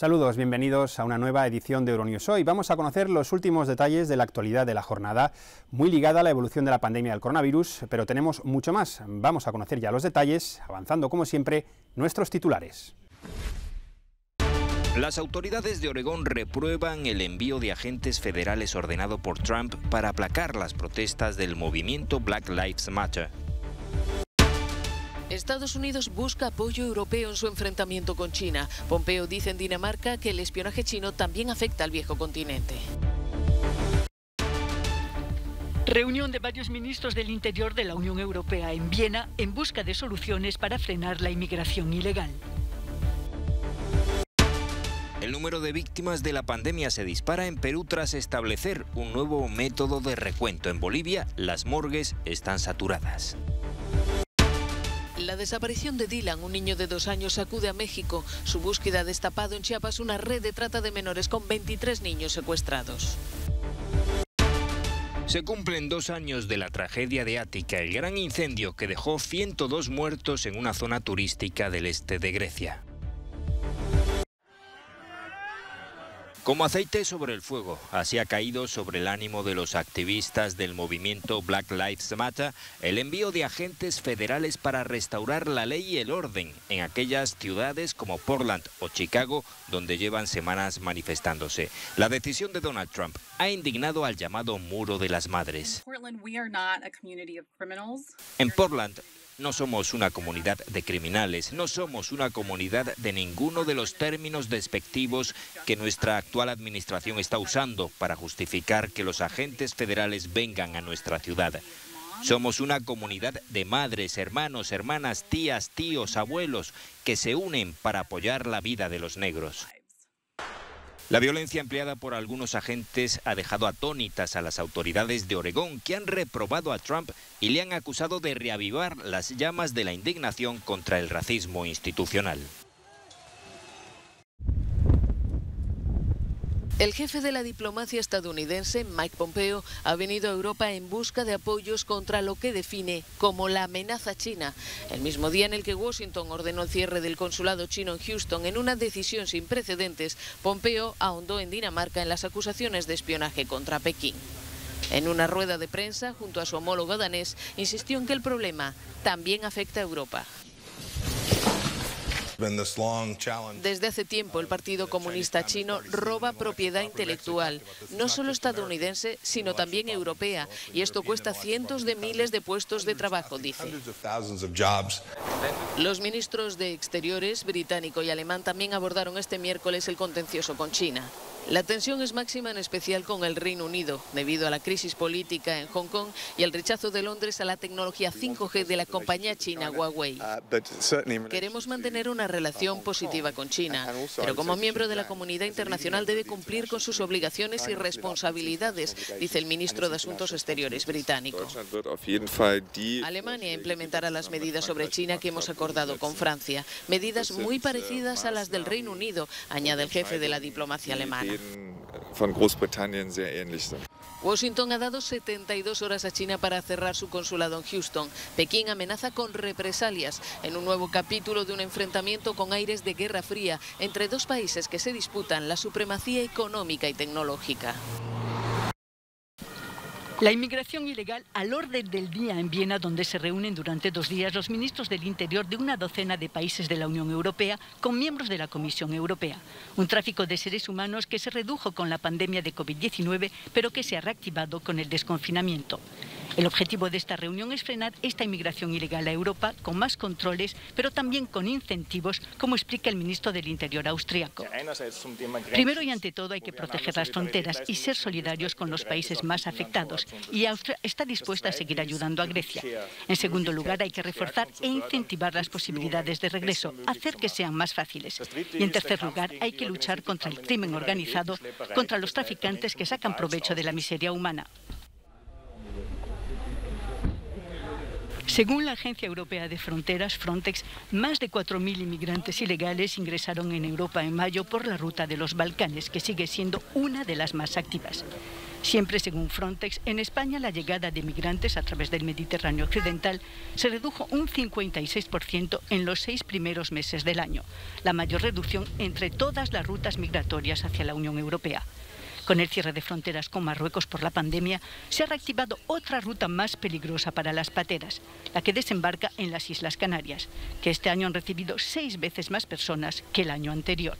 Saludos, bienvenidos a una nueva edición de Euronews. Hoy vamos a conocer los últimos detalles de la actualidad de la jornada, muy ligada a la evolución de la pandemia del coronavirus, pero tenemos mucho más. Vamos a conocer ya los detalles, avanzando como siempre nuestros titulares. Las autoridades de Oregón reprueban el envío de agentes federales ordenado por Trump para aplacar las protestas del movimiento Black Lives Matter. Estados Unidos busca apoyo europeo en su enfrentamiento con China. Pompeo dice en Dinamarca que el espionaje chino también afecta al viejo continente. Reunión de varios ministros del Interior de la Unión Europea en Viena en busca de soluciones para frenar la inmigración ilegal. El número de víctimas de la pandemia se dispara en Perú tras establecer un nuevo método de recuento. En Bolivia, las morgues están saturadas. La desaparición de Dylan, un niño de 2 años, sacude a México. Su búsqueda ha destapado en Chiapas una red de trata de menores con 23 niños secuestrados. Se cumplen 2 años de la tragedia de Ática, el gran incendio que dejó 102 muertos en una zona turística del este de Grecia. Como aceite sobre el fuego, así ha caído sobre el ánimo de los activistas del movimiento Black Lives Matter el envío de agentes federales para restaurar la ley y el orden en aquellas ciudades como Portland o Chicago, donde llevan semanas manifestándose. La decisión de Donald Trump ha indignado al llamado Muro de las Madres. En Portland no somos una comunidad de criminales, no somos una comunidad de ninguno de los términos despectivos que nuestra actual administración está usando para justificar que los agentes federales vengan a nuestra ciudad. Somos una comunidad de madres, hermanos, hermanas, tías, tíos, abuelos que se unen para apoyar la vida de los negros. La violencia empleada por algunos agentes ha dejado atónitas a las autoridades de Oregón, que han reprobado a Trump y le han acusado de reavivar las llamas de la indignación contra el racismo institucional. El jefe de la diplomacia estadounidense, Mike Pompeo, ha venido a Europa en busca de apoyos contra lo que define como la amenaza china. El mismo día en el que Washington ordenó el cierre del consulado chino en Houston en una decisión sin precedentes, Pompeo ahondó en Dinamarca en las acusaciones de espionaje contra Pekín. En una rueda de prensa, junto a su homólogo danés, insistió en que el problema también afecta a Europa. Desde hace tiempo el Partido Comunista Chino roba propiedad intelectual, no solo estadounidense, sino también europea, y esto cuesta cientos de miles de puestos de trabajo, dice. Los ministros de Exteriores británico y alemán también abordaron este miércoles el contencioso con China. La tensión es máxima en especial con el Reino Unido, debido a la crisis política en Hong Kong y el rechazo de Londres a la tecnología 5G de la compañía china Huawei. Queremos mantener una relación positiva con China, pero como miembro de la comunidad internacional debe cumplir con sus obligaciones y responsabilidades, dice el ministro de Asuntos Exteriores británico. Alemania implementará las medidas sobre China que hemos acordado con Francia, medidas muy parecidas a las del Reino Unido, añade el jefe de la diplomacia alemana. Washington ha dado 72 horas a China para cerrar su consulado en Houston. Pekín amenaza con represalias en un nuevo capítulo de un enfrentamiento con aires de Guerra Fría entre dos países que se disputan la supremacía económica y tecnológica. La inmigración ilegal al orden del día en Viena, donde se reúnen durante 2 días los ministros del Interior de una docena de países de la Unión Europea con miembros de la Comisión Europea. Un tráfico de seres humanos que se redujo con la pandemia de COVID-19, pero que se ha reactivado con el desconfinamiento. El objetivo de esta reunión es frenar esta inmigración ilegal a Europa con más controles, pero también con incentivos, como explica el ministro del Interior austriaco. Primero y ante todo hay que proteger las fronteras y ser solidarios con los países más afectados, y Austria está dispuesta a seguir ayudando a Grecia. En segundo lugar, hay que reforzar e incentivar las posibilidades de regreso, hacer que sean más fáciles. Y en tercer lugar, hay que luchar contra el crimen organizado, contra los traficantes que sacan provecho de la miseria humana. Según la Agencia Europea de Fronteras, Frontex, más de 4.000 inmigrantes ilegales ingresaron en Europa en mayo por la ruta de los Balcanes, que sigue siendo una de las más activas. Siempre según Frontex, en España la llegada de migrantes a través del Mediterráneo occidental se redujo un 56% en los 6 primeros meses del año, la mayor reducción entre todas las rutas migratorias hacia la Unión Europea. Con el cierre de fronteras con Marruecos por la pandemia, se ha reactivado otra ruta más peligrosa para las pateras, la que desembarca en las Islas Canarias, que este año han recibido 6 veces más personas que el año anterior.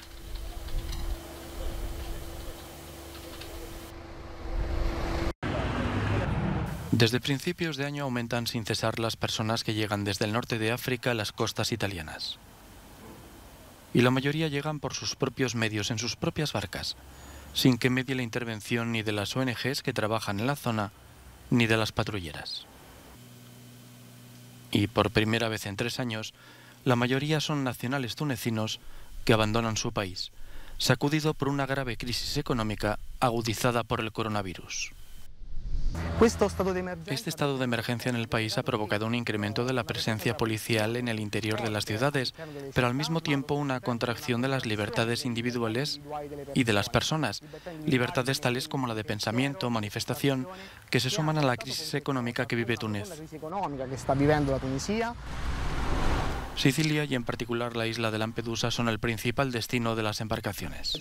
Desde principios de año aumentan sin cesar las personas que llegan desde el norte de África a las costas italianas. Y la mayoría llegan por sus propios medios, en sus propias barcas, sin que medie la intervención ni de las ONGs que trabajan en la zona, ni de las patrulleras. Y por primera vez en 3 años, la mayoría son nacionales tunecinos que abandonan su país, sacudido por una grave crisis económica agudizada por el coronavirus. Este estado de emergencia en el país ha provocado un incremento de la presencia policial en el interior de las ciudades, pero al mismo tiempo una contracción de las libertades individuales y de las personas, libertades tales como la de pensamiento, manifestación, que se suman a la crisis económica que vive Túnez. Sicilia y en particular la isla de Lampedusa son el principal destino de las embarcaciones.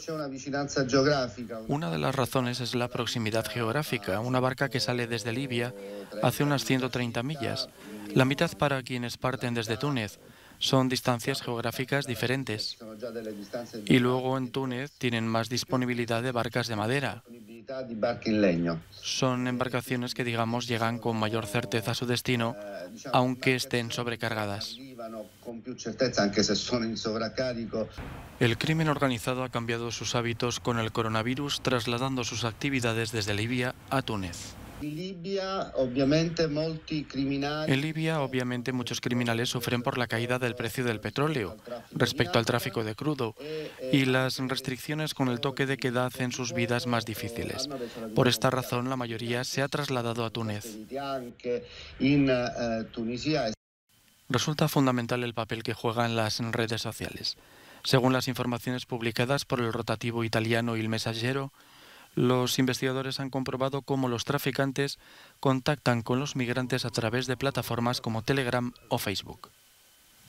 Una de las razones es la proximidad geográfica. Una barca que sale desde Libia hace unas 130 millas, la mitad para quienes parten desde Túnez. Son distancias geográficas diferentes. Y luego en Túnez tienen más disponibilidad de barcas de madera. Son embarcaciones que, digamos, llegan con mayor certeza a su destino, aunque estén sobrecargadas. El crimen organizado ha cambiado sus hábitos con el coronavirus, trasladando sus actividades desde Libia a Túnez. En Libia, obviamente, muchos criminales sufren por la caída del precio del petróleo respecto al tráfico de crudo, y las restricciones con el toque de queda hacen sus vidas más difíciles. Por esta razón, la mayoría se ha trasladado a Túnez. Resulta fundamental el papel que juegan las redes sociales. Según las informaciones publicadas por el rotativo italiano Il Messaggero, los investigadores han comprobado cómo los traficantes contactan con los migrantes a través de plataformas como Telegram o Facebook.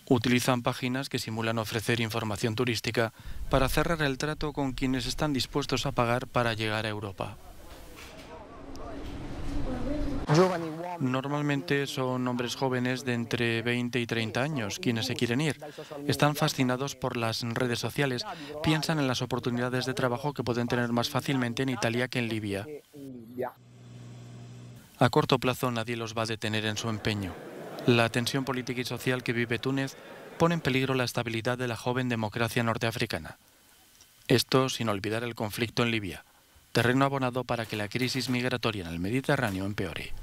Utilizan páginas que simulan ofrecer información turística para cerrar el trato con quienes están dispuestos a pagar para llegar a Europa. Normalmente son hombres jóvenes de entre 20 y 30 años quienes se quieren ir. Están fascinados por las redes sociales, piensan en las oportunidades de trabajo que pueden tener más fácilmente en Italia que en Libia. A corto plazo nadie los va a detener en su empeño. La tensión política y social que vive Túnez pone en peligro la estabilidad de la joven democracia norteafricana. Esto sin olvidar el conflicto en Libia, terreno abonado para que la crisis migratoria en el Mediterráneo empeore.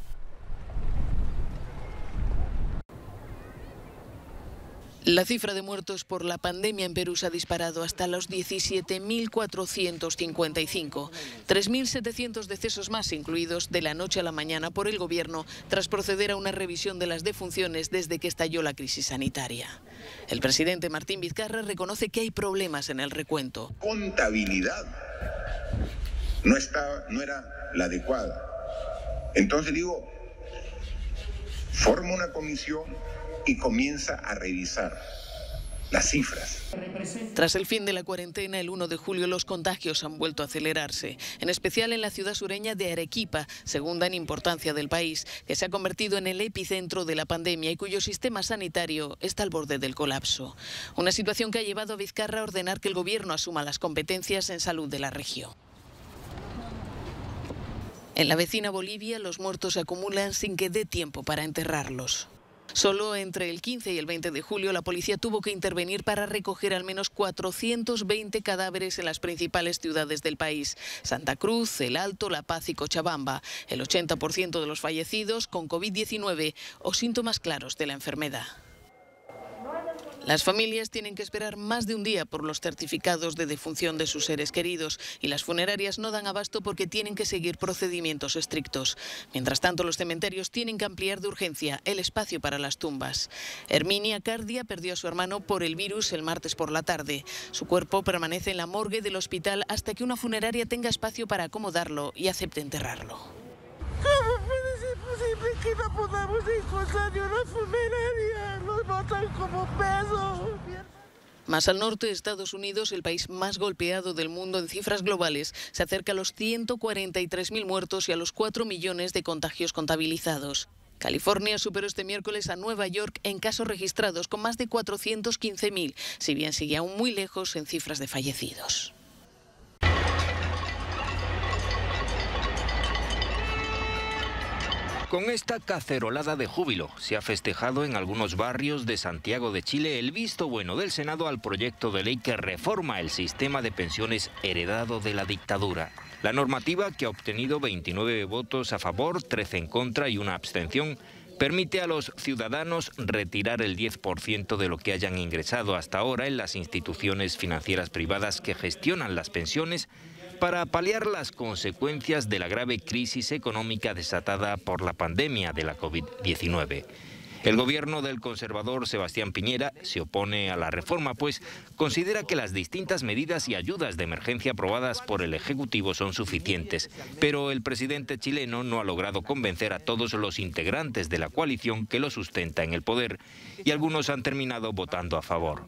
La cifra de muertos por la pandemia en Perú se ha disparado hasta los 17.455. 3.700 decesos más incluidos de la noche a la mañana por el gobierno tras proceder a una revisión de las defunciones desde que estalló la crisis sanitaria. El presidente Martín Vizcarra reconoce que hay problemas en el recuento. Contabilidad no era la adecuada. Entonces digo, forma una comisión y comienza a revisar las cifras. Tras el fin de la cuarentena, el 1 de julio los contagios han vuelto a acelerarse, en especial en la ciudad sureña de Arequipa, segunda en importancia del país, que se ha convertido en el epicentro de la pandemia y cuyo sistema sanitario está al borde del colapso. Una situación que ha llevado a Vizcarra a ordenar que el gobierno asuma las competencias en salud de la región. En la vecina Bolivia, los muertos se acumulan sin que dé tiempo para enterrarlos. Solo entre el 15 y el 20 de julio la policía tuvo que intervenir para recoger al menos 420 cadáveres en las principales ciudades del país: Santa Cruz, El Alto, La Paz y Cochabamba. El 80% de los fallecidos con COVID-19 o síntomas claros de la enfermedad. Las familias tienen que esperar más de un día por los certificados de defunción de sus seres queridos y las funerarias no dan abasto porque tienen que seguir procedimientos estrictos. Mientras tanto, los cementerios tienen que ampliar de urgencia el espacio para las tumbas. Herminia Cardia perdió a su hermano por el virus el martes por la tarde. Su cuerpo permanece en la morgue del hospital hasta que una funeraria tenga espacio para acomodarlo y acepte enterrarlo. ¿Cómo puede ser posible que no podamos encontrar una funeraria? Nos botan como peso. Más al norte, Estados Unidos, el país más golpeado del mundo en cifras globales, se acerca a los 143.000 muertos y a los 4 millones de contagios contabilizados. California superó este miércoles a Nueva York en casos registrados con más de 415.000, si bien sigue aún muy lejos en cifras de fallecidos. Con esta cacerolada de júbilo se ha festejado en algunos barrios de Santiago de Chile el visto bueno del Senado al proyecto de ley que reforma el sistema de pensiones heredado de la dictadura. La normativa, que ha obtenido 29 votos a favor, 13 en contra y una abstención, permite a los ciudadanos retirar el 10% de lo que hayan ingresado hasta ahora en las instituciones financieras privadas que gestionan las pensiones para paliar las consecuencias de la grave crisis económica desatada por la pandemia de la COVID-19. El gobierno del conservador Sebastián Piñera se opone a la reforma, pues considera que las distintas medidas y ayudas de emergencia aprobadas por el Ejecutivo son suficientes. Pero el presidente chileno no ha logrado convencer a todos los integrantes de la coalición que lo sustenta en el poder, y algunos han terminado votando a favor.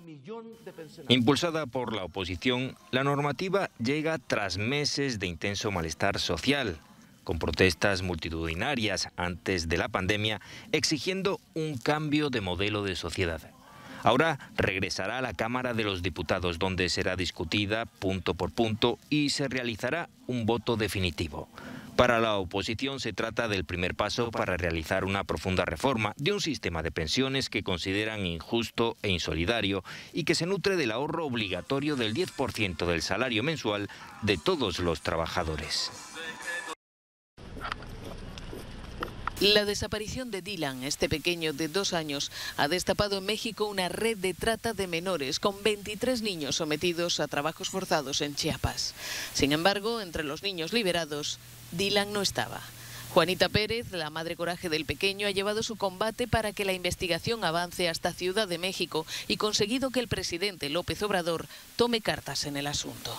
Impulsada por la oposición, la normativa llega tras meses de intenso malestar social, con protestas multitudinarias antes de la pandemia, exigiendo un cambio de modelo de sociedad. Ahora regresará a la Cámara de los Diputados, donde será discutida punto por punto y se realizará un voto definitivo. Para la oposición se trata del primer paso para realizar una profunda reforma de un sistema de pensiones que consideran injusto e insolidario y que se nutre del ahorro obligatorio del 10% del salario mensual de todos los trabajadores. La desaparición de Dylan, este pequeño de 2 años, ha destapado en México una red de trata de menores con 23 niños sometidos a trabajos forzados en Chiapas. Sin embargo, entre los niños liberados, Dylan no estaba. Juanita Pérez, la madre coraje del pequeño, ha llevado su combate para que la investigación avance hasta Ciudad de México y conseguido que el presidente López Obrador tome cartas en el asunto.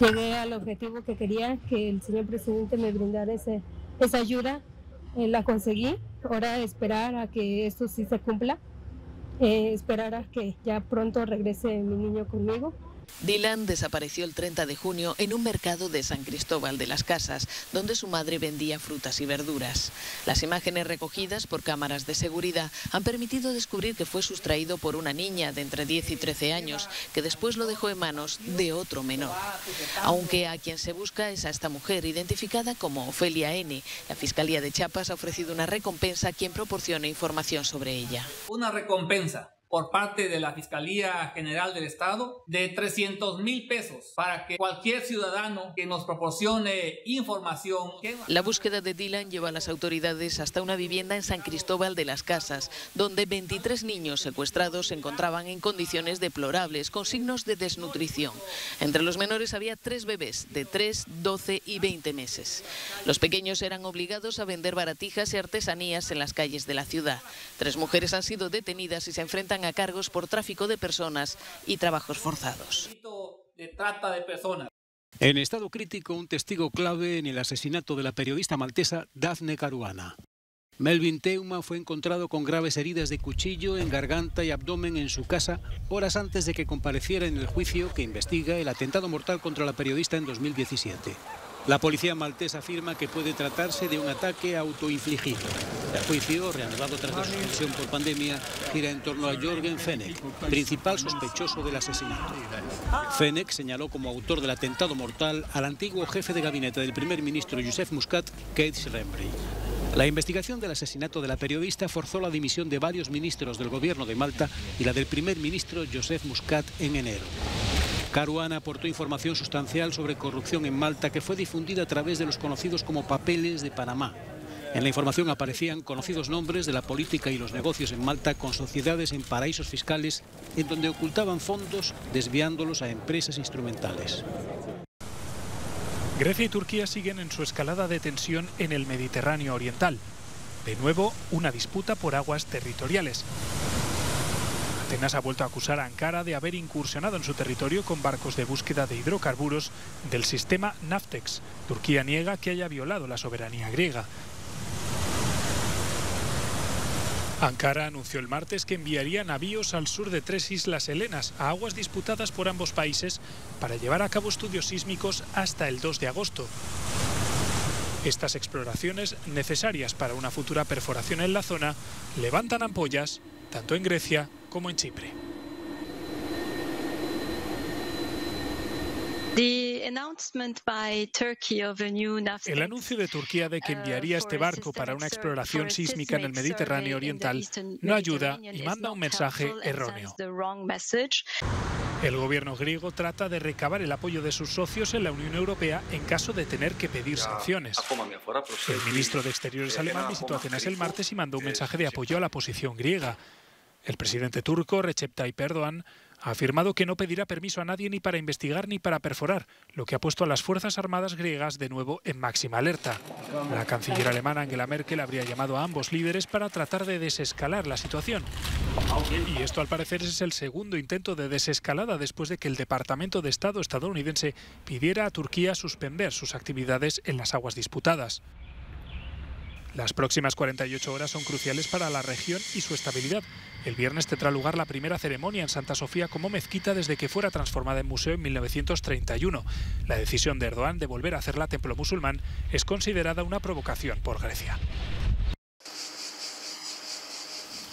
Llegué al objetivo que quería, que el señor presidente me brindara esa ayuda, la conseguí. Ahora esperar a que esto sí se cumpla, esperar a que ya pronto regrese mi niño conmigo. Dylan desapareció el 30 de junio en un mercado de San Cristóbal de las Casas, donde su madre vendía frutas y verduras. Las imágenes recogidas por cámaras de seguridad han permitido descubrir que fue sustraído por una niña de entre 10 y 13 años, que después lo dejó en manos de otro menor. Aunque a quien se busca es a esta mujer, identificada como Ofelia N. La Fiscalía de Chiapas ha ofrecido una recompensa a quien proporcione información sobre ella. Una recompensa por parte de la Fiscalía General del Estado de 300,000 pesos para que cualquier ciudadano que nos proporcione información. La búsqueda de Dylan lleva a las autoridades hasta una vivienda en San Cristóbal de las Casas, donde 23 niños secuestrados se encontraban en condiciones deplorables, con signos de desnutrición. Entre los menores había 3 bebés de 3, 12 y 20 meses. Los pequeños eran obligados a vender baratijas y artesanías en las calles de la ciudad. 3 mujeres han sido detenidas y se enfrentan a cargos por tráfico de personas y trabajos forzados. De trata de personas. En estado crítico, un testigo clave en el asesinato de la periodista maltesa Daphne Caruana. Melvin Teuma fue encontrado con graves heridas de cuchillo en garganta y abdomen en su casa horas antes de que compareciera en el juicio que investiga el atentado mortal contra la periodista en 2017. La policía maltesa afirma que puede tratarse de un ataque autoinfligido. El juicio, reanudado tras la suspensión por pandemia, gira en torno a Jørgen Fenech, principal sospechoso del asesinato. Fenech señaló como autor del atentado mortal al antiguo jefe de gabinete del primer ministro Joseph Muscat, Kees Schrijver. La investigación del asesinato de la periodista forzó la dimisión de varios ministros del gobierno de Malta y la del primer ministro Joseph Muscat en enero. Caruana aportó información sustancial sobre corrupción en Malta que fue difundida a través de los conocidos como papeles de Panamá. En la información aparecían conocidos nombres de la política y los negocios en Malta con sociedades en paraísos fiscales en donde ocultaban fondos desviándolos a empresas instrumentales. Grecia y Turquía siguen en su escalada de tensión en el Mediterráneo oriental. De nuevo, una disputa por aguas territoriales. Atenas ha vuelto a acusar a Ankara de haber incursionado en su territorio con barcos de búsqueda de hidrocarburos del sistema Navtex. Turquía niega que haya violado la soberanía griega. Ankara anunció el martes que enviaría navíos al sur de 3 islas helenas, a aguas disputadas por ambos países, para llevar a cabo estudios sísmicos hasta el 2 de agosto. Estas exploraciones, necesarias para una futura perforación en la zona, levantan ampollas tanto en Grecia como en Chipre. El anuncio de Turquía de que enviaría este barco para una exploración sísmica en el Mediterráneo oriental no ayuda y manda un mensaje erróneo. El gobierno griego trata de recabar el apoyo de sus socios en la Unión Europea en caso de tener que pedir sanciones. El ministro de Exteriores alemán visitó Atenas el martes y mandó un mensaje de apoyo a la posición griega. El presidente turco, Recep Tayyip Erdogan, ha afirmado que no pedirá permiso a nadie ni para investigar ni para perforar, lo que ha puesto a las Fuerzas Armadas griegas de nuevo en máxima alerta. La canciller alemana Angela Merkel habría llamado a ambos líderes para tratar de desescalar la situación. Y esto, al parecer, es el segundo intento de desescalada después de que el Departamento de Estado estadounidense pidiera a Turquía suspender sus actividades en las aguas disputadas. Las próximas 48 horas son cruciales para la región y su estabilidad. El viernes tendrá lugar la primera ceremonia en Santa Sofía como mezquita desde que fuera transformada en museo en 1931. La decisión de Erdogan de volver a hacerla templo musulmán es considerada una provocación por Grecia.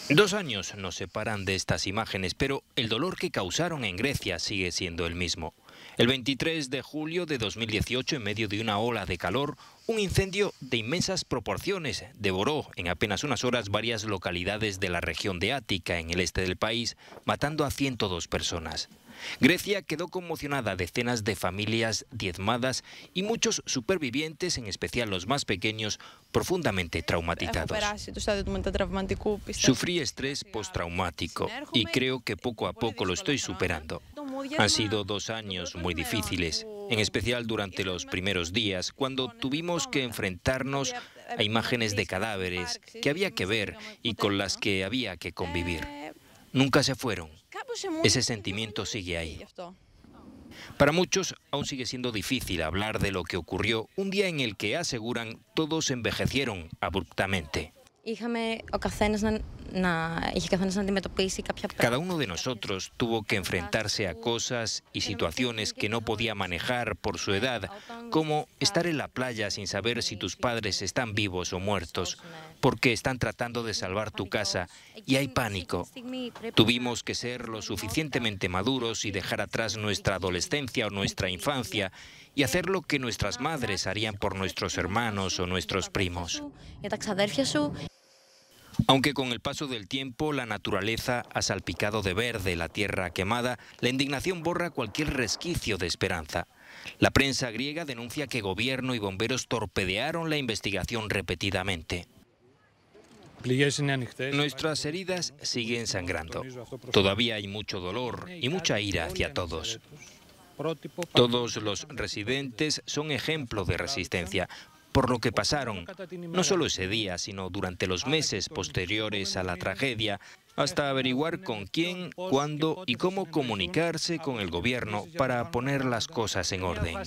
2 años nos separan de estas imágenes, pero el dolor que causaron en Grecia sigue siendo el mismo. El 23 de julio de 2018, en medio de una ola de calor, un incendio de inmensas proporciones devoró en apenas unas horas varias localidades de la región de Ática, en el este del país, matando a 102 personas. Grecia quedó conmocionada, decenas de familias diezmadas y muchos supervivientes, en especial los más pequeños, profundamente traumatizados. Sufrí estrés postraumático y creo que poco a poco lo estoy superando. Han sido 2 años muy difíciles, en especial durante los primeros días, cuando tuvimos que enfrentarnos a imágenes de cadáveres que había que ver y con las que había que convivir. Nunca se fueron. Ese sentimiento sigue ahí. Para muchos aún sigue siendo difícil hablar de lo que ocurrió un día en el que, aseguran, todos envejecieron abruptamente. Cada uno de nosotros tuvo que enfrentarse a cosas y situaciones que no podía manejar por su edad, como estar en la playa sin saber si tus padres están vivos o muertos, porque están tratando de salvar tu casa y hay pánico. Tuvimos que ser lo suficientemente maduros y dejar atrás nuestra adolescencia o nuestra infancia y hacer lo que nuestras madres harían por nuestros hermanos o nuestros primos. Aunque con el paso del tiempo la naturaleza ha salpicado de verde la tierra quemada, la indignación borra cualquier resquicio de esperanza. La prensa griega denuncia que gobierno y bomberos torpedearon la investigación repetidamente. Nuestras heridas siguen sangrando. Todavía hay mucho dolor y mucha ira hacia todos. Todos los residentes son ejemplo de resistencia, por lo que pasaron, no solo ese día, sino durante los meses posteriores a la tragedia, hasta averiguar con quién, cuándo y cómo comunicarse con el gobierno para poner las cosas en orden.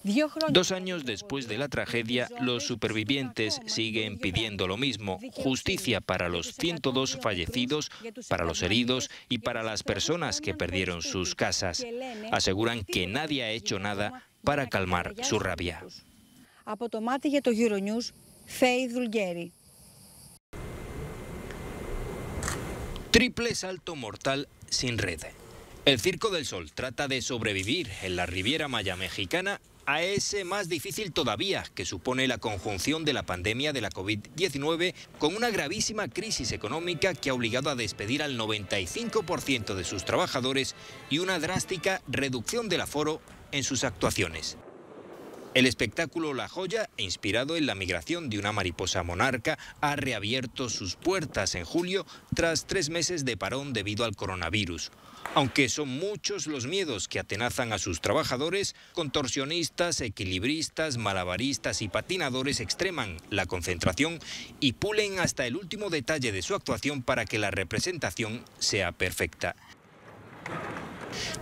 2 años después de la tragedia, los supervivientes siguen pidiendo lo mismo: justicia para los 102 fallecidos, para los heridos y para las personas que perdieron sus casas. Aseguran que nadie ha hecho nada para calmar su rabia. Triple salto mortal sin red. El Circo del Sol trata de sobrevivir en la Riviera Maya mexicana a ese más difícil todavía que supone la conjunción de la pandemia de la COVID-19 con una gravísima crisis económica que ha obligado a despedir al 95% de sus trabajadores y una drástica reducción del aforo en sus actuaciones. El espectáculo La Joya, inspirado en la migración de una mariposa monarca, ha reabierto sus puertas en julio tras 3 meses de parón debido al coronavirus. Aunque son muchos los miedos que atenazan a sus trabajadores, contorsionistas, equilibristas, malabaristas y patinadores extreman la concentración y pulen hasta el último detalle de su actuación para que la representación sea perfecta.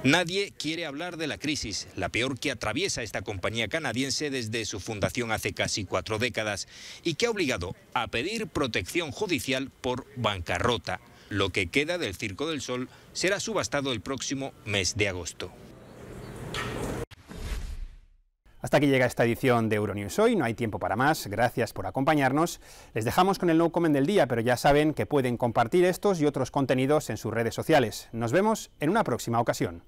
Nadie quiere hablar de la crisis, la peor que atraviesa esta compañía canadiense desde su fundación hace casi 4 décadas y que ha obligado a pedir protección judicial por bancarrota. Lo que queda del Circo del Sol será subastado el próximo mes de agosto. Hasta aquí llega esta edición de Euronews Hoy, no hay tiempo para más, gracias por acompañarnos. Les dejamos con el No Comment del día, pero ya saben que pueden compartir estos y otros contenidos en sus redes sociales. Nos vemos en una próxima ocasión.